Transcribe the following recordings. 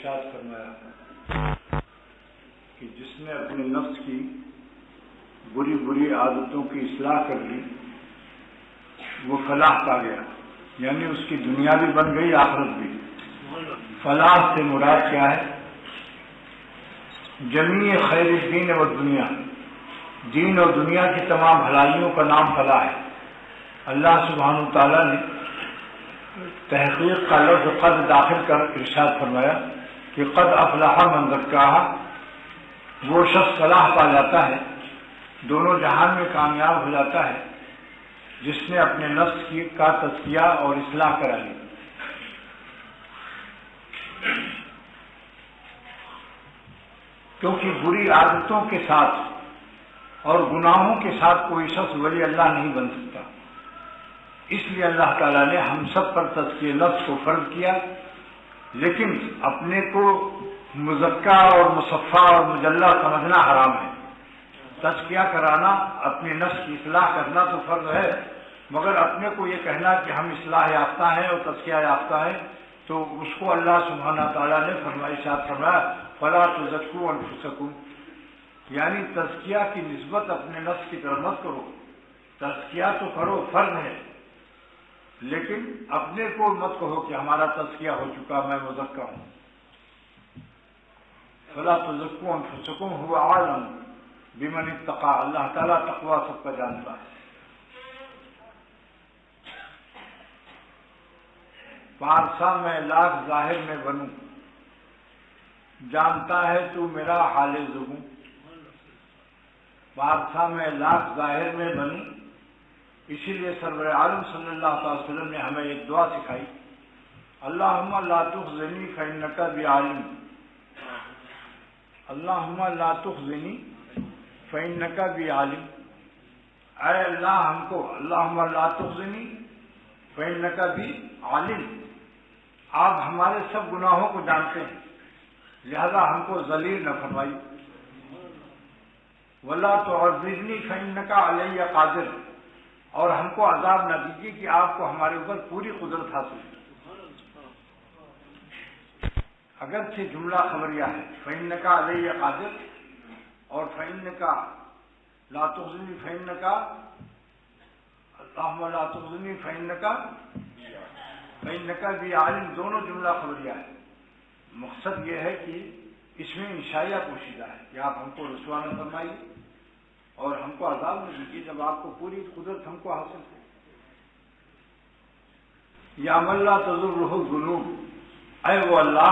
ارشاد فرمایا کہ جس نے اپنے نفس کی بری بری عادتوں کی اصلاح کر لی وہ فلاح پا گیا، یعنی اس کی دنیا بھی بن گئی آخرت بھی۔ فلاح سے مراد کیا ہے؟ جمیع خیر الدین و دنیا، دین اور دنیا کی تمام بھلائیوں کا نام فلاح ہے۔ اللہ سبحانہ تعالیٰ نے تحقیق کا لفظ قد داخل کر ارشاد فرمایا کہ قد افلح من زکاہا، وہ شخص فلاح پا جاتا ہے، دونوں جہان میں کامیاب ہو جاتا ہے جس نے اپنے نفس کا تزکیہ اور اصلاح کرا لی۔ کیونکہ بری عادتوں کے ساتھ اور گناہوں کے ساتھ کوئی شخص ولی اللہ نہیں بن سکتا، اس لیے اللہ تعالیٰ نے ہم سب پر تزکیہ نفس کو فرض کیا، لیکن اپنے کو مزکہ اور مصفہ اور مجلہ سمجھنا حرام ہے۔ تزکیہ کرانا، اپنے نفس کی اصلاح کرنا تو فرض ہے، مگر اپنے کو یہ کہنا کہ ہم اصلاح یافتہ ہیں اور تزکیہ یافتہ ہیں، تو اس کو اللہ سبحانہ تعالیٰ نے ارشاد فرمایا فلا تزکوا انفسکم، یعنی تزکیہ کی نسبت اپنے نفس کی طرف مت کرو۔ تزکیہ تو کرو، فرض ہے، لیکن اپنے کو مت کہو کہ ہمارا تزکیہ ہو چکا، میں مزکہ ہوں۔ فلا تزکوا انفسکم هو اعلم بمن اتقى، اللہ تعالیٰ تقوی سب کا جانتا ہے۔ پارسا میں لاکھ ظاہر میں بنوں، جانتا ہے تو میرا حال زبوں۔ پارسا میں لاکھ ظاہر میں بنوں، اسی لیے سرور عالم صلی اللہ علیہ وسلم نے ہمیں ایک دعا سکھائی، اللہم لا تخزنی فإنک بعالم، اللہم لا تخزنی فإنک بعالم، اے اللہ ہم کو، اللہم لا تخزنی فإنک بعالم، آپ ہمارے سب گناہوں کو جانتے ہیں، لہذا ہم کو ذلیل نہ فرمائی۔ ولا تعذبنی فإنک علی قادر، اور ہم کو عذاب نہ دیجیے کہ آپ کو ہمارے اوپر پوری قدرت حاصل ہے۔ اگرچہ جملہ خبریہ ہے، فإنک علی قادر اور فإنک لا تخزنی فإنک، اللہم لا تخزنی فإنک بعالم، دونوں جملہ خبریہ ہے۔ مقصد یہ ہے کہ اس میں انشائیہ پوشیدہ ہے کہ آپ ہم کو رسوا نہ فرمائیے اور ہم کو عذاب نہ دیجیے جب آپ کو پوری قدرت ہم کو حاصل ہے۔ یا من لا تضرہ الذنوب، اے وہ اللہ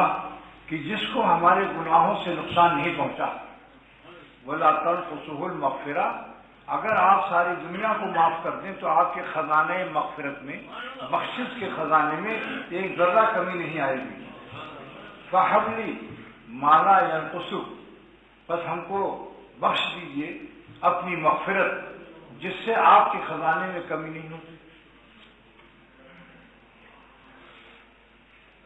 کہ جس کو ہمارے گناہوں سے نقصان نہیں پہنچا، ولا تنقصہ المغفرہ، اگر آپ ساری دنیا کو معاف کر دیں تو آپ کے خزانے مغفرت میں، بخشش کے خزانے میں ایک ذرہ کمی نہیں آئے گی۔ فہب لی ما لا ینقصک، بس ہم کو بخش دیجئے اپنی مغفرت جس سے آپ کے خزانے میں کمی نہیں ہوتی۔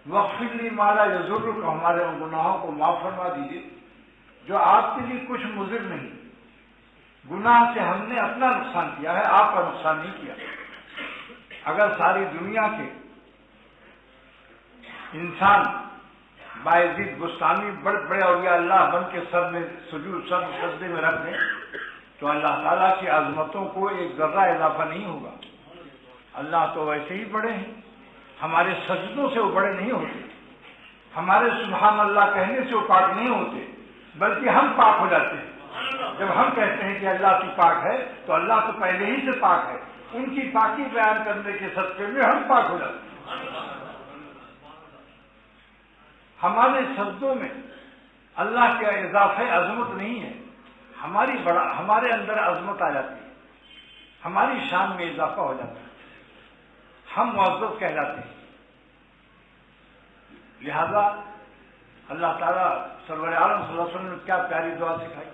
واغفر لی ما لا یضرک، ہمارے گناہوں کو معاف فرما دیجئے جو آپ کے لیے کچھ مضر نہیں۔ گناہ سے ہم نے اپنا نقصان کیا ہے، آپ کا نقصان نہیں کیا۔ اگر ساری دنیا کے انسان باعزید گستامی بڑے بڑے اولیاء اللہ بن کے سر میں سجدے میں رکھ دیں تو اللہ تعالیٰ کی عظمتوں کو ایک ذرہ اضافہ نہیں ہوگا۔ اللہ تو ویسے ہی بڑے ہیں، ہمارے سجدوں سے وہ بڑے نہیں ہوتے، ہمارے سبحان اللہ کہنے سے وہ پاک نہیں ہوتے، بلکہ ہم پاک ہو جاتے ہیں۔ جب ہم کہتے ہیں کہ اللہ کی پاک ہے تو اللہ تو پہلے ہی سے پاک ہے، ان کی پاکی بیان کرنے کے صدقے میں ہم پاک ہو جاتے ہیں۔ ہمارے سجدوں میں اللہ کے اضافے عظمت نہیں ہے، ہمارے اندر عظمت آ جاتی ہے، ہماری شان میں اضافہ ہو جاتا ہے، ہم معزز کہلاتے ہیں۔ لہذا اللہ تعالیٰ سرور عالم صلی اللہ علیہ وسلم نے کیا پیاری دعا سکھائی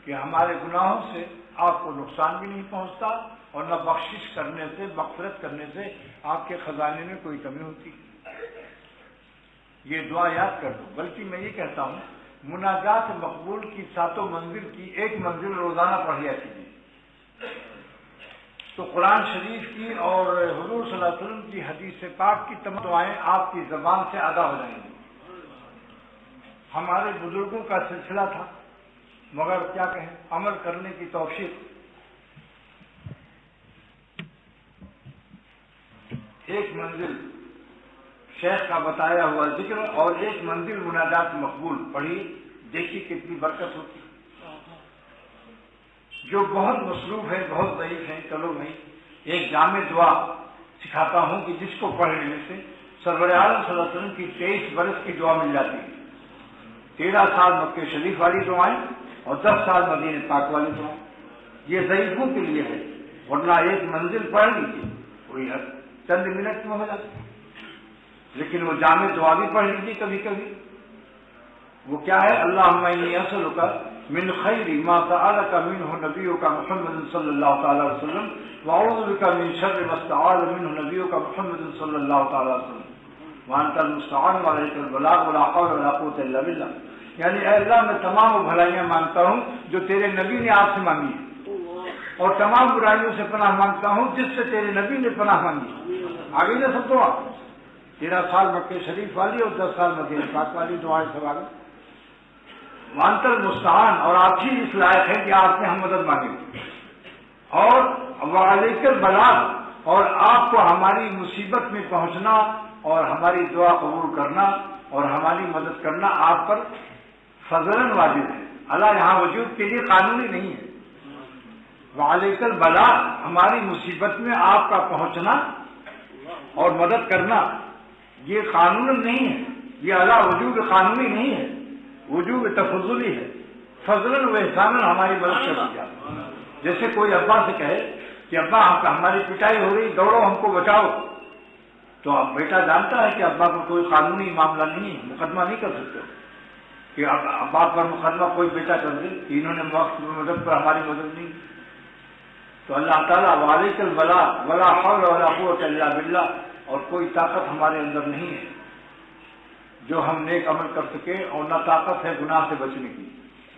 کہ ہمارے گناہوں سے آپ کو نقصان بھی نہیں پہنچتا اور نہ بخشش کرنے سے، مغفرت کرنے سے آپ کے خزانے میں کوئی کمی ہوتی۔ یہ دعا یاد کر دو۔ بلکہ میں یہ کہتا ہوں مناجات مقبول کی 7 منزل کی ایک منزل روزانہ پڑھ لیا کیجیے۔ تو قرآن شریف کی اور حضور صلی اللہ علیہ وسلم کی حدیث پاک کی تمام دعائیں آپ کی زبان سے ادا ہو جائیں گی۔ ہمارے بزرگوں کا سلسلہ تھا، مگر کیا کہیں، عمل کرنے کی توفیق ایک منزل شیخ کا بتایا ہوا ذکر اور ایک منزل مناجات مقبول پڑھی، دیکھیے کتنی برکت ہوتی ہے۔ جو بہت مصروف ہے، بہت ضعیف ہیں، چلو بھائی ایک جامع دعا سکھاتا ہوں کہ جس کو پڑھ لینے سے سرور عالم صلی اللہ علیہ وسلم کی 23 برس کی دعا مل جاتی ہے۔ 13 سال مکہ شریف والی دعائیں اور 10 سال مدینہ پاک والی دعائیں، یہ ضعیفوں کے لیے ہے، ورنہ ایک منزل پڑھ لیجیے کوئی چند منٹ میں ہو جاتی ہے۔ لیکن وہ جامع دعا بھی پڑھ لیجیے کبھی کبھی، وہ کیا ہے؟ اللہم انی اسألک من خیر ما سألک منہ نبیک محمد صلی اللہ تعالی علیہ وسلم واعوذ بک من شر ما استعاذ منہ نبیک محمد صلی اللہ تعالی علیہ وسلم وانت المستعان وعلیک البلاغ ولا حول ولا قوة الا باللہ۔ یعنی اے اللہ میں تمام وہ بھلائیاں مانگتا ہوں جو تیرے نبی نے آپ سے مانگی ہے، اور تمام برائیوں سے پناہ مانگتا ہوں جس سے تیرے نبی نے پناہ مانگی۔ آگے نہ سب دعا 13 سال مکہ شریف والی اور 10 سال مدینہ پاک والی دعائیں سب آگے۔ وانت المستعان، اور آپ ہی اس لائق ہے کہ آپ نے ہم مدد مانگی، اور وعلیک البلاغ، اور آپ کو ہماری مصیبت میں پہنچنا اور ہماری دعا قبول کرنا اور ہماری مدد کرنا آپ پر فضلاً واجب ہے۔ اللہ یہاں وجود کے لیے قانونی نہیں ہے۔ وعلیک البلاغ، ہماری مصیبت میں آپ کا پہنچنا اور مدد کرنا یہ قانون نہیں ہے، یہ اللہ وجود قانونی نہیں ہے، وجوب تفضلی ہے، فضلاً و احساناً ہماری مدد کر دی جاتی ہے۔ جیسے کوئی ابا سے کہے کہ ابا ہماری پٹائی ہو رہی، دوڑو ہم کو بچاؤ، تو اب بیٹا جانتا ہے کہ ابا پر کوئی قانونی معاملہ نہیں ہے، مقدمہ نہیں کر سکتے کہ ابا پر مقدمہ کوئی بیٹا کر دے کہ انہوں نے وقت مدد پر ہماری مدد نہیں۔ تو اللہ تعالیٰ وعلیک البلاغ ولا حول ولا قوة الا باللہ، اور کوئی طاقت ہمارے اندر نہیں ہے جو ہم نیک عمل کر سکے، اور نہ طاقت ہے گناہ سے بچنے کی۔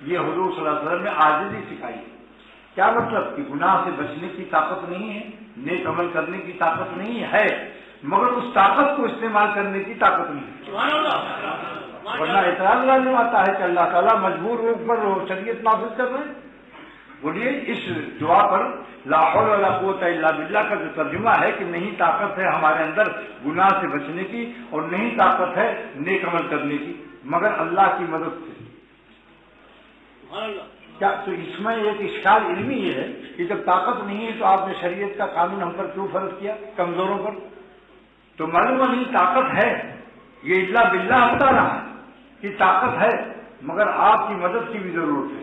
یہ حضور صلی اللہ علیہ وسلم نے عاجزی سکھائی ہے۔ کیا مطلب کہ گناہ سے بچنے کی طاقت نہیں ہے، نیک عمل کرنے کی طاقت نہیں ہے، مگر اس طاقت کو استعمال کرنے کی طاقت نہیں ہے۔ ورنہ اعتراض لازم آتا ہے کہ اللہ تعالیٰ مجبور ہو پر شریعت نافذ کر رہے ہیں۔ بولیے اس دعا پر لا حول ولا قوة الا باللہ کا جو ترجمہ ہے کہ نہیں طاقت ہے ہمارے اندر گناہ سے بچنے کی اور نہیں طاقت ہے نیک عمل کرنے کی مگر اللہ کی مدد سے۔ کیا تو اس میں ایک اشکال علمی یہ ہے کہ جب طاقت نہیں ہے تو آپ نے شریعت کا قانون ہم پر کیوں فرض کیا کمزوروں پر؟ تو معلوم نہیں طاقت ہے، یہ الا باللہ بتا رہا ہے کہ طاقت ہے مگر آپ کی مدد کی بھی ضرورت ہے،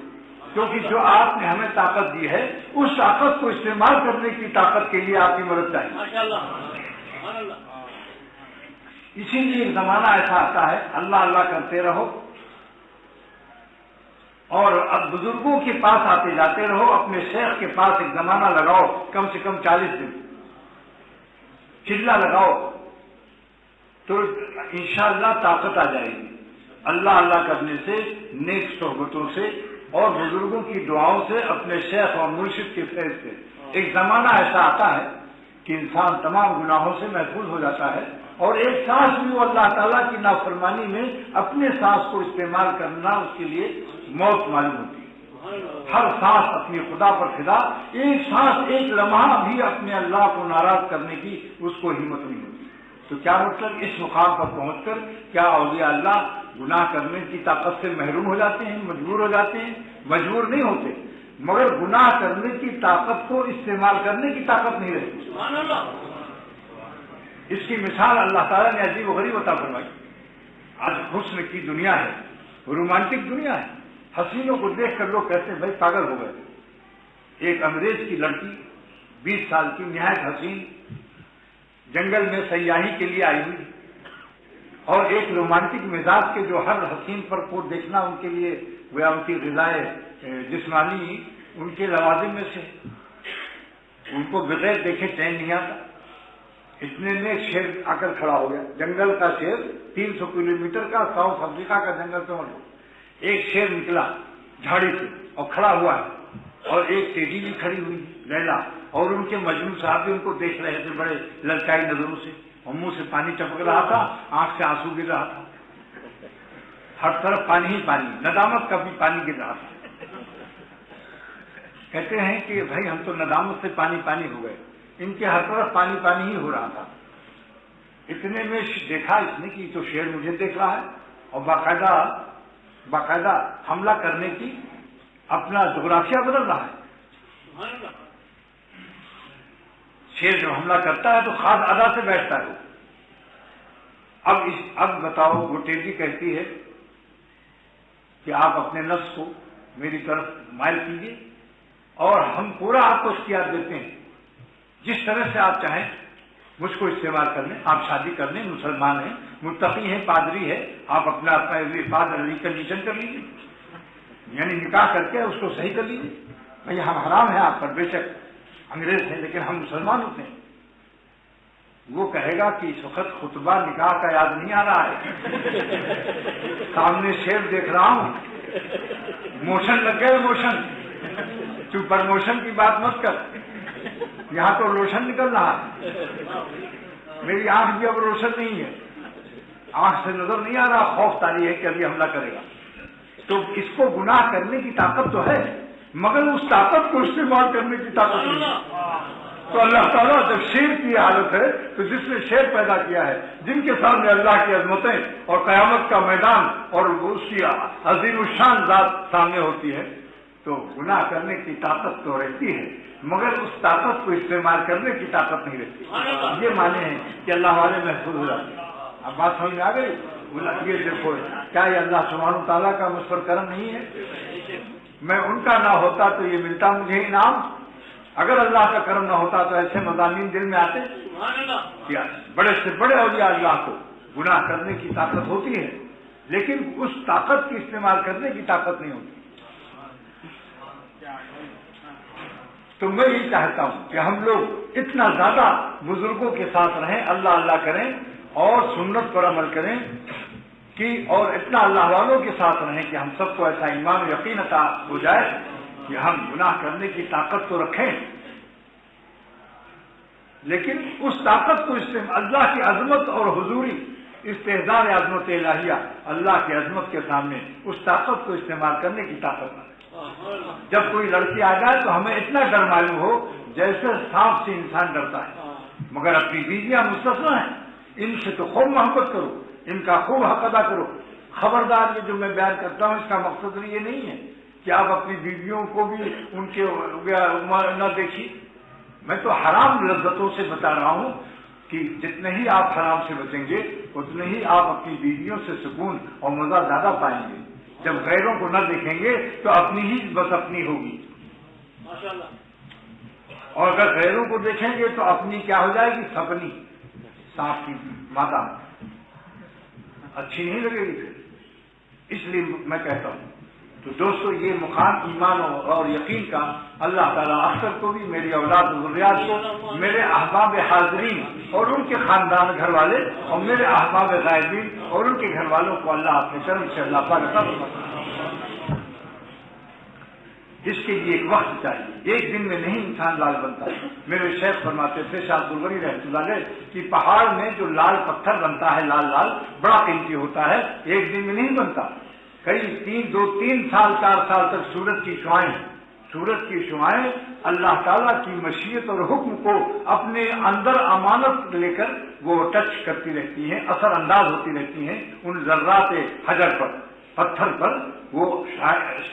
کیونکہ جو آپ نے ہمیں طاقت دی ہے اس طاقت کو استعمال کرنے کی طاقت کے لیے آپ کی مدد چاہیے۔ اسی لیے ایک زمانہ ایسا آتا ہے اللہ اللہ کرتے رہو اور اب بزرگوں کے پاس آتے جاتے رہو، اپنے شیخ کے پاس ایک زمانہ لگاؤ، کم سے کم 40 دن چلہ لگاؤ تو انشاءاللہ طاقت آ جائے گی۔ اللہ اللہ کرنے سے، نیک صحبتوں سے اور بزرگوں کی دعاؤں سے، اپنے شیخ اور مرشد کے فیض سے ایک زمانہ ایسا آتا ہے کہ انسان تمام گناہوں سے محفوظ ہو جاتا ہے، اور ایک سانس بھی وہ اللہ تعالیٰ کی نافرمانی میں اپنے سانس کو استعمال کرنا اس کے لیے موت معلوم ہوتی ہے۔ ہر سانس اپنی خدا پر فدا، ایک سانس ایک لمحہ بھی اپنے اللہ کو ناراض کرنے کی اس کو ہمت نہیں ہوتی۔ تو کیا مطلب اس مقام پر پہنچ کر کیا اولیاء اللہ گناہ کرنے کی طاقت سے محروم ہو جاتے ہیں، مجبور ہو جاتے ہیں؟ مجبور نہیں ہوتے، مگر گناہ کرنے کی طاقت کو استعمال کرنے کی طاقت نہیں رہتی۔ اس کی مثال اللہ تعالیٰ نے عجیب و غریب عطا فرمائی۔ آج حسن کی دنیا ہے، رومانٹک دنیا ہے، حسینوں کو دیکھ کر لوگ کہتے ہیں بھائی پاگل ہو گئے۔ ایک انگریز کی لڑکی 20 سال کی نہایت حسین جنگل میں سیاحی کے لیے آئی ہوئی، اور ایک رومانٹک مزاج کے جو ہر حسین پر کو دیکھنا ان کے لیے گویا ان کی غذائے جسمانی ان کے لوازم میں سے، ان کو بغیر دیکھے چین نہیں آتا۔ اتنے میں ایک شیر آ کر کھڑا ہو گیا، جنگل کا شیر 300 کلومیٹر کا، ساؤتھ افریقہ کا جنگل سمجھ لو۔ ایک شیر نکلا جھاڑی سے اور کھڑا ہوا ہے، اور ایک ٹیڈی بھی کھڑی ہوئی لیلا، اور ان کے مجنون صاحب بھی ان کو دیکھ رہے تھے بڑے للچائی نظروں سے، اور منہ سے پانی ٹپک رہا تھا، آنکھ سے آنسو گر رہا تھا، ہر طرف پانی ہی پانی، ندامت کا بھی پانی گر رہا تھا۔ کہتے ہیں کہ بھائی ہم تو ندامت سے پانی پانی ہو گئے، ان کے ہر طرف پانی پانی ہی ہو رہا تھا۔ اتنے میں دیکھا اس نے کہ تو شیر مجھے دیکھ رہا ہے اور باقاعدہ حملہ کرنے کی اپنا جغرافیہ بدل رہا ہے۔ شیر جب حملہ کرتا ہے تو خاص ادا سے بیٹھتا ہے۔ اب بتاؤ، وہ تیزی کہتی ہے کہ آپ اپنے نفس کو میری طرف مائل کیجیے اور ہم پورا آپ کو اختیار دیتے ہیں، جس طرح سے آپ چاہیں مجھ کو استعمال کر لیں، آپ شادی کر لیں، مسلمان ہیں، متقی ہیں، پادری ہے، آپ اپنا پادری کنڈیشن کر لیجیے، یعنی نکاح کر کے اس کو صحیح کر لیجیے۔ بھائی ہم حرام ہیں آپ پر، بے شک انگریز ہیں لیکن ہم مسلمان ہوتے ہیں۔ وہ کہے گا کہ اس وقت خطبہ نکاح کا یاد نہیں آ رہا ہے، سامنے شیر دیکھ رہا ہوں، موشن لگ گئے، موشن، تو پرموشن کی بات مت کر، یہاں تو روشن نکل رہا ہے، میری آنکھ بھی اب روشن نہیں ہے، آنکھ سے نظر نہیں آ رہا، خوف طاری ہے کہ ابھی حملہ کرے گا۔ تو اس کو گناہ کرنے کی طاقت تو ہے، مگر اس طاقت کو استعمال کرنے کی طاقت نہیں ہے۔ تو اللہ تعالیٰ جب شیر کی حالت ہے تو جس نے شیر پیدا کیا ہے، جن کے سامنے اللہ کی عظمتیں اور قیامت کا میدان اور اس کی عظیم الشان ذات سامنے ہوتی ہے، تو گناہ کرنے کی طاقت تو رہتی ہے مگر اس طاقت کو استعمال کرنے کی طاقت نہیں رہتی۔ یہ معنی ہے کہ اللہ والے محفوظ ہو جاتے ہیں۔ اب بات سمجھ میں آ گئی؟ یہ دیکھو، کیا یہ اللہ سبحانہ تعالیٰ کا مجھ پر کرم نہیں ہے؟ میں ان کا نہ ہوتا تو یہ ملتا مجھے انعام، اگر اللہ کا کرم نہ ہوتا تو ایسے مضامین دل میں آتے کہ بڑے سے بڑے اولیاء اللہ کو گناہ کرنے کی طاقت ہوتی ہے لیکن اس طاقت کی استعمال کرنے کی طاقت نہیں ہوتی۔ تو میں یہ چاہتا ہوں کہ ہم لوگ اتنا زیادہ بزرگوں کے ساتھ رہیں، اللہ اللہ کریں اور سنت پر عمل کریں کہ اور اتنا اللہ والوں کے ساتھ رہیں کہ ہم سب کو ایسا ایمان و یقین عطا ہو جائے کہ ہم گناہ کرنے کی طاقت تو رکھیں لیکن اس طاقت کو اللہ کی عظمت اور حضوری، استحضار عظمت الہیہ، اللہ کی عظمت کے سامنے اس طاقت کو استعمال کرنے کی طاقت نہ۔ جب کوئی لڑکی آ جائے تو ہمیں اتنا ڈر معلوم ہو جیسے سانپ سے انسان ڈرتا ہے، مگر اپنی بیویاں مستثنی ہیں، ان سے تو خوب محبت کرو، ان کا خوب حق ادا کرو۔ خبردار، یہ جو میں بیان کرتا ہوں اس کا مقصد یہ نہیں ہے کہ آپ اپنی بیویوں کو بھی ان کے نہ دیکھیے، میں تو حرام لذتوں سے بتا رہا ہوں کہ جتنے ہی آپ حرام سے بچیں گے اتنے ہی آپ اپنی بیویوں سے سکون اور مزہ زیادہ پائیں گے۔ جب غیروں کو نہ دیکھیں گے تو اپنی ہی بس اپنی ہوگی، اور اگر غیروں کو دیکھیں گے تو اپنی کیا ہو جائے گی؟ سپنی، سانپ کی مادہ اچھی نہیں لگے گی پھر۔ اس لیے میں کہتا ہوں تو دوستو، یہ مقام ایمان اور یقین کا اللہ تعالیٰ اکثر کو بھی، میری اولاد و ذریات کو، میرے احباب حاضرین اور ان کے خاندان گھر والے اور میرے احباب غائبین اور ان کے گھر والوں کو اللہ اپنے کرم سے اللہ پاک عطا فرمائے۔ اس کے لیے ایک وقت چاہیے، ایک دن میں نہیں انسان لال بنتا ہے۔ میرے شیخ فرماتے تھے شاہ عبد الغنی رحمۃ اللہ علیہ کہ پہاڑ میں جو لال پتھر بنتا ہے، لال لال، بڑا قیمتی ہوتا ہے، ایک دن میں نہیں بنتا، کئی 3 سال 4 سال تک سورج کی شعائیں اللہ تعالیٰ کی مشیت اور حکم کو اپنے اندر امانت لے کر وہ ٹچ کرتی رہتی ہیں، اثر انداز ہوتی رہتی ہیں ان ذرات حجر پر، پتھر پر، وہ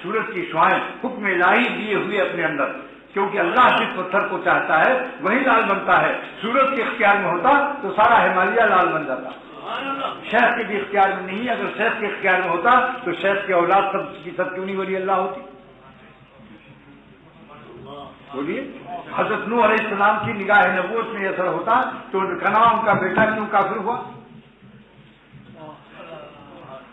سورج کی شعائیں حکم الہی لیے ہوئے اپنے اندر، کیونکہ اللہ جس پتھر کو چاہتا ہے وہی لال بنتا ہے۔ سورج کے اختیار میں ہوتا تو سارا ہمالیہ لال بن جاتا، شیخ کے بھی اختیار میں نہیں، اگر شیخ کے اختیار میں ہوتا تو شیخ کی اولاد سب کی سب کیوں نہیں ولی اللہ ہوتی؟ بولیے، حضرت نوح علیہ السلام کی نگاہ نبوت میں اثر ہوتا تو کنعان کا بیٹا کیوں کافر ہوا؟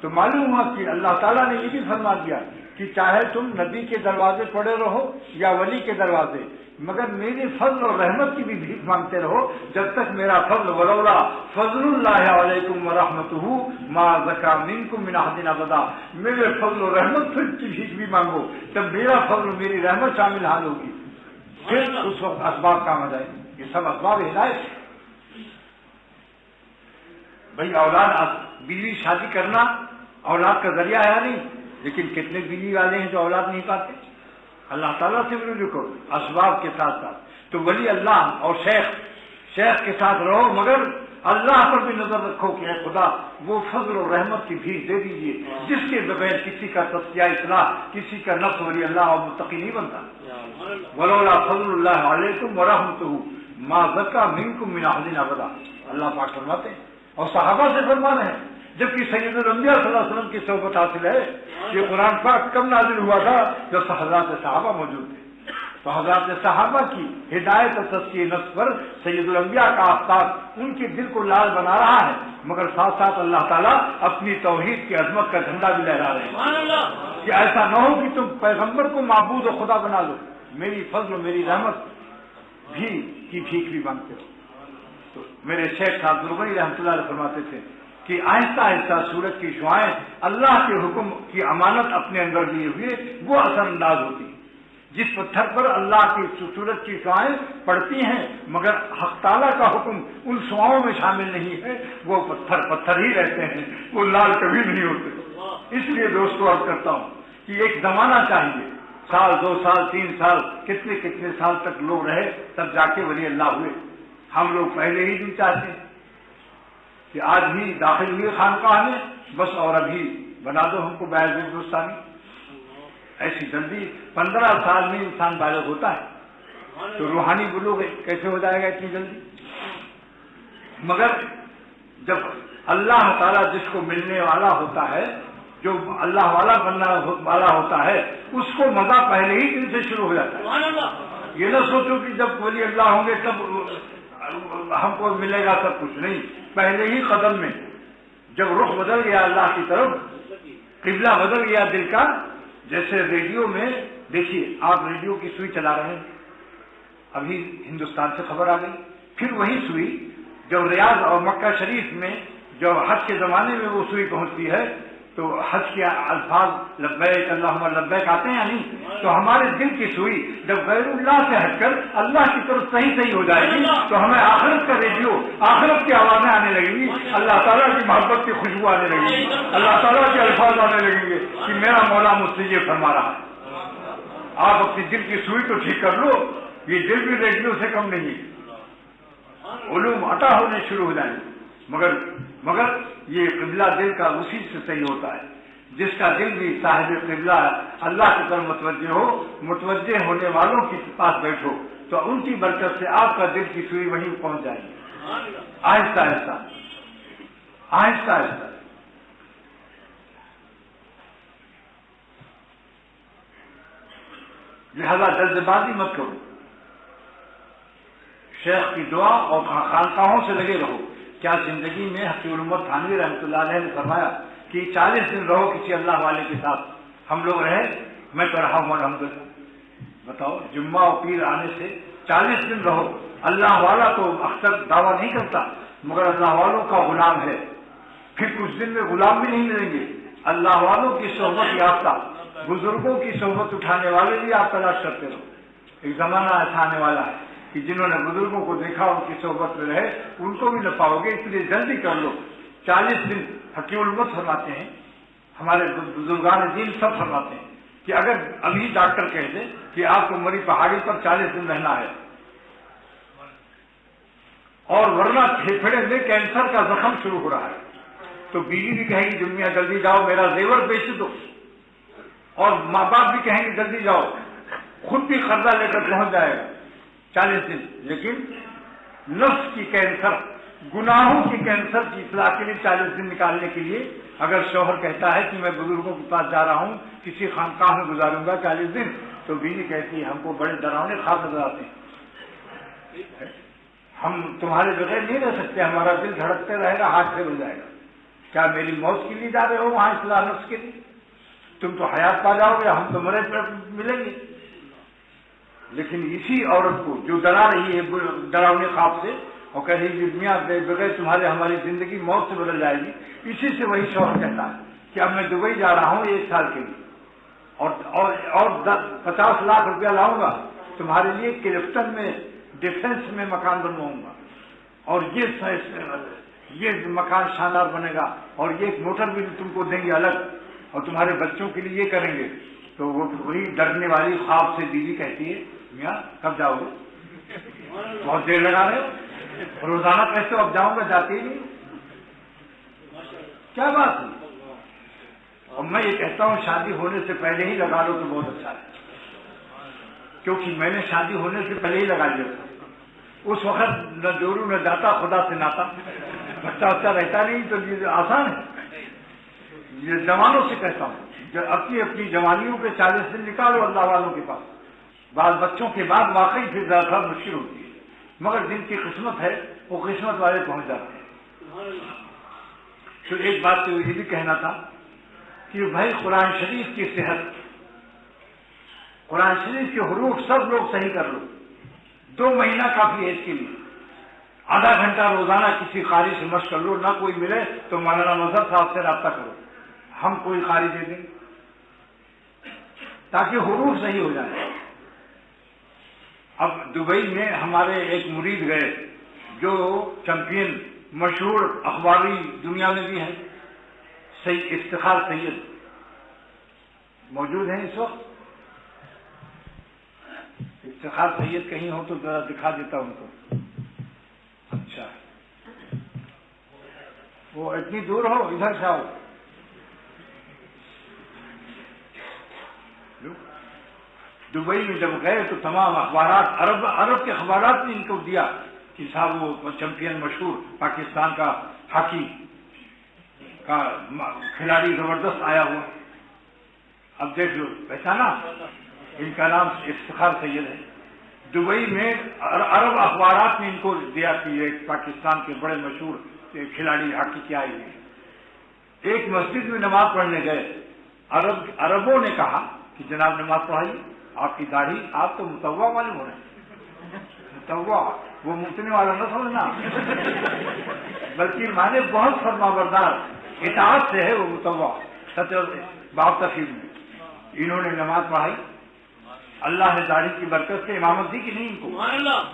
تو معلوم ہوا کہ اللہ تعالیٰ نے یہ بھی فرما دیا کہ چاہے تم نبی کے دروازے پڑے رہو یا ولی کے دروازے، مگر میرے فضل اور رحمت کی بھی بھیک مانگتے رہو، جب تک میرا فضل ولولا فضل اللہ علیکم ورحمتہ ما زکا منکم من احد ابدا، میرے فضل و رحمت کی بھیک بھی مانگو، تب میرا فضل میری رحمت شامل حال ہوگی۔ پھر اس وقت اسباب کام آ جائے گی. یہ سب اسباب ہدایت ہے. بھائی اولاد بیوی شادی کرنا اولاد کا ذریعہ ہے نہیں، لیکن کتنے بیوی والے ہیں جو اولاد نہیں پاتے. اللہ تعالیٰ سے بھی رجوع کرو اسباب کے ساتھ ساتھ. تو ولی اللہ اور شیخ کے ساتھ رہو، مگر اللہ پر بھی نظر رکھو کہ اے خدا وہ فضل و رحمت کی بھیک دے دیجیے جس کے بغیر کسی کا تزکیہ اصلاح، کسی کا نفس ولی اللہ اور متقی نہیں بنتا. ولولا فضل اللہ علیکم ورحمتہ ما زکا منکم من احد ابدا. اللہ پاک فرماتے ہیں اور صحابہ سے فرمانا ہے، جبکہ سید الانبیاء صلی اللہ علیہ وسلم کی صحبت حاصل ہے. یہ قرآن پاک کب نازل ہوا تھا؟ جب حضرات صحابہ موجود تھے. تو حضرات صحابہ کی ہدایت اور تزکیہ نفس پر سید الانبیاء کا آفتاب ان کے دل کو لال بنا رہا ہے، مگر ساتھ ساتھ اللہ تعالیٰ اپنی توحید کی عظمت کا جھنڈا بھی لہرا رہے ہیں کہ ایسا نہ ہو کہ تم پیغمبر کو معبود و خدا بنا لو، میری فضل و میری رحمت کی بھیک بھی مانگتے ہو. تو میرے شیخ صاحب دربری رحمۃ اللہ علیہ فرماتے تھے کہ آہستہ آہستہ سورج کی شعائیں اللہ کے حکم کی امانت اپنے اندر لیے ہوئے وہ اثر انداز ہوتی ہیں. جس پتھر پر اللہ کی سورج کی شعائیں پڑتی ہیں مگر حق تعالیٰ کا حکم ان شعاؤں میں شامل نہیں ہے، وہ پتھر ہی رہتے ہیں، وہ لال کبھی نہیں ہوتے. اس لیے دوستو عرض کرتا ہوں کہ ایک زمانہ چاہیے، سال 2 سال 3 سال کتنے سال تک لوگ رہے تب جا کے ولی اللہ ہوئے. ہم لوگ پہلے ہی دن چاہتے ہیں کہ آج بھی داخل ہوئے خانقاہ میں بس اور ابھی بنا دو ہم کو باعث ہندوستانی. ایسی جلدی 15 سال میں انسان بالغ ہوتا ہے تو روحانی بلوغ کیسے ہو جائے گا اتنی جلدی؟ مگر جب اللہ تعالیٰ جس کو ملنے والا ہوتا ہے، جو اللہ والا بننے والا ہوتا ہے، اس کو مزہ پہلے ہی دن سے شروع ہو جاتا ہے. یہ نہ سوچو کہ جب ولی اللہ ہوں گے تب ہم کو ملے گا سب کچھ، نہیں. پہلے ہی قدم میں جب رخ بدل گیا اللہ کی طرف، قبلہ بدل گیا دل کا. جیسے ریڈیو میں دیکھیے، آپ ریڈیو کی سوئی چلا رہے ہیں، ابھی ہندوستان سے خبر آ گئی، پھر وہی سوئی جب ریاض اور مکہ شریف میں جب حج کے زمانے میں وہ سوئی پہنچتی ہے تو حج کے الفاظ لبیک اللہم لبیک آتے ہیں یا نہیں؟ تو ہمارے دل کی سوئی جب غیر اللہ سے ہٹ کر اللہ کی طرف صحیح ہو جائے گی تو ہمیں آخرت کا ریڈیو، آخرت کی آوازیں آنے لگیں گی، اللہ تعالیٰ کی محبت کی خوشبو آنے لگے گی، اللہ تعالیٰ کے الفاظ آنے لگیں گے کہ میرا مولا مجھ سے یہ فرما رہا ہے. آپ اپنی دل کی سوئی تو ٹھیک کر لو، یہ دل بھی ریڈیو سے کم نہیں ہے. علوم عطا ہونے شروع ہو جائیں گے، مگر یہ قبلہ دل کا اسی سے صحیح ہوتا ہے. جس کا دل بھی صاحب قبلہ اللہ کی طرف متوجہ ہو، متوجہ ہونے والوں کے پاس بیٹھو تو ان کی برکت سے آپ کا دل کی سوئی وہیں پہنچ جائے گی. آہستہ آہستہ لہذا جلد بازی مت کرو، شیخ کی دعا اور خانقاہوں سے لگے رہو. کیا زندگی میں حقیق الامت تھانوی رحمۃ اللہ علیہ نے فرمایا کہ 40 دن رہو کسی اللہ والے کے ساتھ. ہم لوگ رہے، میں تو رہا ہوں الحمدللہ. بتاؤ، جمعہ اور پیر آنے سے 40 دن رہو. اللہ والا تو اکثر دعویٰ نہیں کرتا مگر اللہ والوں کا غلام ہے. پھر کچھ دن میں غلام بھی نہیں ملیں گے. اللہ والوں کی صحبت یافتہ، بزرگوں کی صحبت اٹھانے والے بھی آپ تلاش کرتے رہو. ایک زمانہ ایسا آنے والا ہے کہ جنہوں نے بزرگوں کو دیکھا ان کی صحبت میں رہے ان کو بھی نہ پاؤ گے، اس لیے جلدی کر لو. 40 دن حقیق الامت فرماتے ہیں، ہمارے بزرگان دین سب فرماتے ہیں کہ اگر ابھی ڈاکٹر کہہ دے کہ آپ کو مری پہاڑی پر 40 دن رہنا ہے اور ورنہ پھیپھڑے میں کینسر کا زخم شروع ہو رہا ہے، تو بیوی بھی کہے گی دنیا جلدی جاؤ میرا زیور بیچ دو، اور ماں باپ بھی کہیں گے جلدی جاؤ، خود بھی قرضہ لے کر پہنچ جائے گا 40 دن. لیکن نفس کی کینسر، گناہوں کی کینسر کی اصلاح کے لیے 40 دن نکالنے کے لیے اگر شوہر کہتا ہے کہ میں بزرگوں کے پاس جا رہا ہوں، کسی خانقاہ میں گزاروں گا 40 دن، تو بیوی کہتی ہے ہم کو بڑے ڈراؤنے خواب نظر آتے ہیں، ہم تمہارے بغیر نہیں رہ سکتے، ہمارا دل دھڑکتے رہے گا، ہاتھ پھیر ہو جائے گا. کیا میری موت کے لیے جا رہے ہو وہاں اصلاح نفس کے لیے؟ تم تو حیات پا جاؤ گے، ہم تو مرے پر ملیں گے. لیکن اسی عورت کو جو ڈرا رہی ہے ڈراؤنے خواب سے اور کہہ رہی ہے دنیا بغیر تمہارے ہماری زندگی موت سے بدل جائے گی، اسی سے وہی شوہر کہتا ہے کہ اب میں دبئی جا رہا ہوں 1 سال کے لیے اور 50 لاکھ روپیہ لاؤں گا تمہارے لیے کلفٹن میں ڈیفنس میں مکان بنواؤں گا، اور یہ مکان شاندار بنے گا، اور یہ ایک موٹر بھی تم کو دیں گے الگ، اور تمہارے بچوں کے لیے یہ کریں گے۔ تو وہ وہی ڈرنے والی خواب سے بیوی کہتی ہے میاں کب جاؤ گے؟ بہت دیر لگا رہے ہو، روزانہ کہتے ہو اب جاؤں گا، جاتے ہی نہیں، کیا بات ہے؟ اور میں یہ کہتا ہوں شادی ہونے سے پہلے ہی لگا لو تو بہت اچھا ہے، کیونکہ میں نے شادی ہونے سے پہلے ہی لگا لیا تھا۔ اس وقت نہ جورو نہ جاتا، خدا سے ناتا، بچہ رہتا نہیں، تو یہ آسان ہے۔ یہ جوانوں سے کہتا ہوں، اپنی جوانیوں کے 40 دن نکالو اللہ والوں کے پاس، بعض بچوں کے بعد واقعی پھر زیادہ مشکل ہوتی ہے، مگر جن کی قسمت ہے وہ قسمت والے پہنچ جاتے ہیں۔ تو ایک بات تو یہ بھی کہنا تھا کہ بھائی قرآن شریف کی صحت، قرآن شریف کے حروف سب لوگ صحیح کر لو، 2 مہینہ کافی ہے اس کے لیے، آدھا گھنٹہ روزانہ کسی قاری سے مشق کر لو، نہ کوئی ملے تو مولانا مظہر صاحب سے رابطہ کرو، ہم کوئی قاری دے دیں تاکہ حروف صحیح ہو جائیں۔ اب دبئی میں ہمارے ایک مرید گئے جو چیمپئن مشہور اخباری دنیا میں بھی ہے، افتخار سید موجود ہیں اس وقت، افتخار سید کہیں ہو تو ذرا دکھا دیتا ان کو۔ اچھا وہ اتنی دور ہو، ادھر سے آؤ۔ دبئی میں جب گئے تو تمام اخبارات، عرب کے اخبارات نے ان کو دیا کہ صاحب وہ چیمپئن مشہور پاکستان کا ہاکی کا کھلاڑی زبردست آیا ہوا، اب دیکھ لو پہچانا، ان کا نام افتخار سید ہے۔ دبئی میں عرب اخبارات نے ان کو دیا کہ یہ پاکستان کے بڑے مشہور کھلاڑی ہاکی کے آئے ہیں۔ ایک مسجد میں نماز پڑھنے گئے، عربوں نے کہا کہ جناب نماز پڑھائی، آپ کی داڑھی، آپ تو متوا معلوم ہو رہے ہیں، متوا وہ متنے والا نہ سمجھنا، بلکہ مانے بہت فرما بردار، اطاعت سے ہے وہ متوا، سچ باب تفیل میں۔ انہوں نے نماز پڑھائی، اللہ نے داڑھی کی برکت سے امامت دی کہ نہیں ان کو،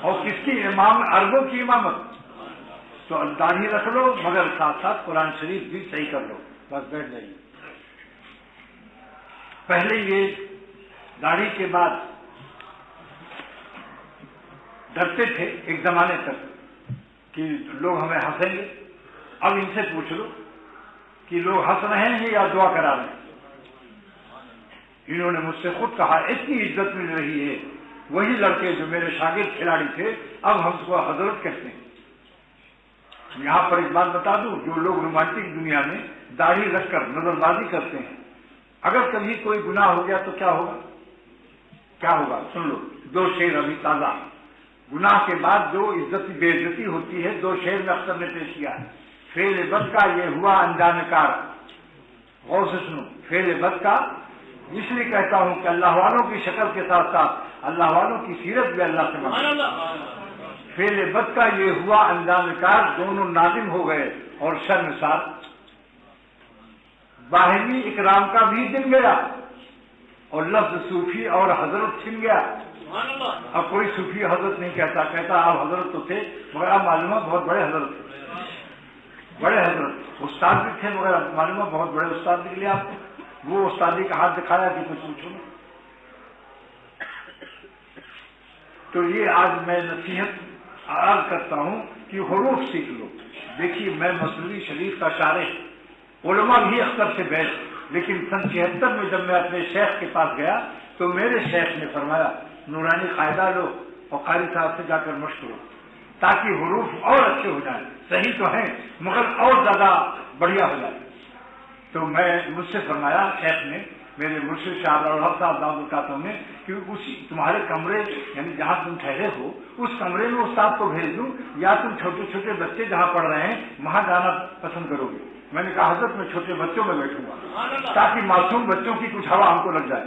اور کس کی امام؟ عربوں کی امامت۔ تو داڑھی رکھ لو مگر ساتھ ساتھ قرآن شریف بھی صحیح کر لو، بس بیٹھ جائیے۔ پہلے یہ داڑھی کے بعد ڈرتے تھے ایک زمانے تک کہ لوگ ہمیں ہنسیں گے، اب ان سے پوچھ لو کہ لوگ ہنس رہے ہیں یا دعا کرا رہے ہیں۔ انہوں نے مجھ سے خود کہا اتنی عزت مل رہی ہے، وہی لڑکے جو میرے شاگرد کھلاڑی تھے اب ہم کو حضرت کہتے ہیں۔ یہاں پر ایک بات بتا دوں، جو لوگ رومانٹک دنیا میں داڑھی رکھ کر نظر بازی کرتے ہیں، اگر کبھی کوئی گناہ ہو گیا تو کیا ہوگا؟ کیا ہوگا؟ سن لو، 2 شعر ابھی تازہ، گناہ کے بعد جو بے عزتی ہوتی ہے 2 شعر میں اختر نے پیش کیا ہے۔ فعل بد کا یہ ہوا انجان کار، غور سے سنو، فعل بد کا اس لیے کہتا ہوں کہ اللہ والوں کی شکل کے ساتھ ساتھ اللہ والوں کی سیرت بھی اللہ سے مانگو۔ فعل بد کا یہ ہوا انجام کار، دونوں نادم ہو گئے اور شرمسار، باہمی اکرام کا بھی دن گیا اور لفظ صوفی اور حضرت چھن گیا۔ اب کوئی صوفی حضرت نہیں کہتا آپ حضرت تو تھے مگر آپ معلومات بہت بڑے حضرت تھے، بڑے حضرت، استاد بھی تھے مگر معلومات بہت بڑے استاد نکلے آپ، وہ استادی کا ہاتھ دکھایا کہ کچھ پوچھو۔ تو یہ آج میں نصیحت عرض کرتا ہوں کہ حروف سیکھ لو۔ دیکھیے میں مسلوی شریف کا شارح، علماء بھی اختر سے بیٹھ، لیکن سن 76 میں جب میں اپنے شیخ کے پاس گیا تو میرے شیخ نے فرمایا نورانی قاعدہ لو اور قاری صاحب سے جا کر مشق کرو تاکہ حروف اور اچھے ہو جائیں، صحیح تو ہیں مگر اور زیادہ بڑھیا ہو جائے۔ تو مجھ سے فرمایا شیخ نے، میرے مرشد شاہ الحق صاحب دعوت القاتم نے، کہ اسی تمہارے کمرے یعنی جہاں تم ٹھہرے ہو اس کمرے میں استاد کو بھیج دوں یا تم چھوٹے چھوٹے بچے جہاں پڑھ رہے ہیں وہاں جانا پسند کرو گے؟ میں نے کہا حضرت میں چھوٹے بچوں میں بیٹھوں گا تاکہ معصوم بچوں کی کچھ ہوا ہم کو لگ جائے۔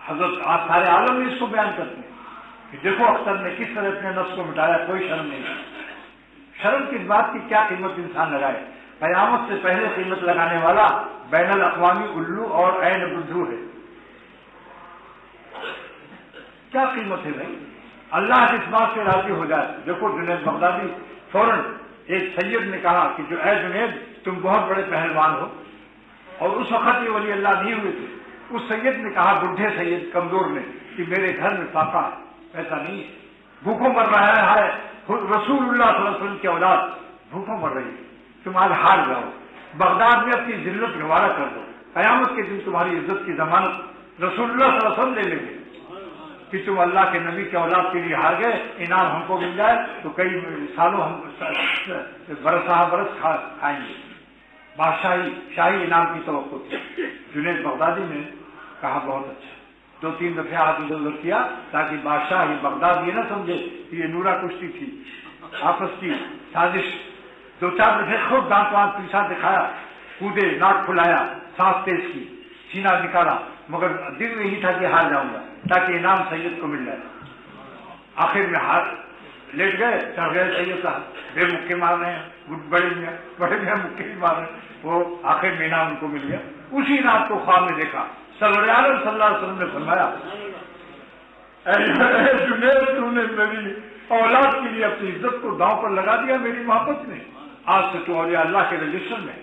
حضرت آج سارے عالم میں اس کو بیان کرتے ہیں کہ دیکھو اختر نے کس طرح اپنے نفس کو مٹایا، کوئی شرم نہیں۔ شرم کس بات کی، کیا قیمت انسان لگائے؟ قیامت سے پہلے قیمت لگانے والا بین الاقوامی الو اور عین بدھو ہے۔ کیا قیمت ہے بھائی؟ اللہ اس بات سے راضی ہو جائے. دیکھو جنید بغدادی فوراً ایک سید نے کہا کہ جو اے جنید تم بہت بڑے پہلوان ہو، اور اس وقت یہ ولی اللہ نہیں ہوئے تھے. اس سید نے کہا، بڈھے سید کمزور نے، کہ میرے گھر میں فاقہ ہے، ایسا نہیں ہے، بھوکوں مر رہا ہے. رسول اللہ صلی اللہ علیہ وسلم کی اولاد بھوکوں مر رہی ہے، تم آج ہار جاؤ، بغداد میں اپنی ذلت گوارا کر دو، قیامت کے دن تمہاری عزت کی ضمانت رسول اللہ صلی اللہ علیہ وسلم لے لیں گے کہ تم اللہ کے نبی کے اولاد کے لیے ہار گئے. انعام ہم کو مل جائے تو کئی سالوں ہم برس کھائیں گے. بادشاہی شاہی انعام کی توقع تھی. جنید بغدادی نے کہا بہت اچھا. 2-3 دفعہ ہاتھ ادھر ادھر کیا تاکہ بادشاہ یہ بغداد یہ نہ سمجھے کہ یہ نورا کشتی تھی، آپس کی سازش. 2-4 دفعہ خود دانت وانت پیچھا دکھایا، کودے، ناک کھلایا، سانس تیز کی، سینہ نکالا، مگر دل میں ہی تھا کہ ہار جاؤں گا تاکہ انعام سید کو مل جائے. آخر میں ہاتھ لیٹ گئے، چڑھ گئے سید صاحب، بے مکے مار رہے ہیں، بڑے میاں مکے ہی مار رہے ہیں. وہ آخر میں انعام ان کو مل گیا. اسی رات کو خواب میں دیکھا، سرور عالم صلی اللہ علیہ وسلم نے فرمایا، اے جنید تم نے میری اولاد کے لیے اپنی عزت کو داؤں پر لگا دیا میری محبت نے. آج سے تو اولیاء اللہ کے رجسٹر میں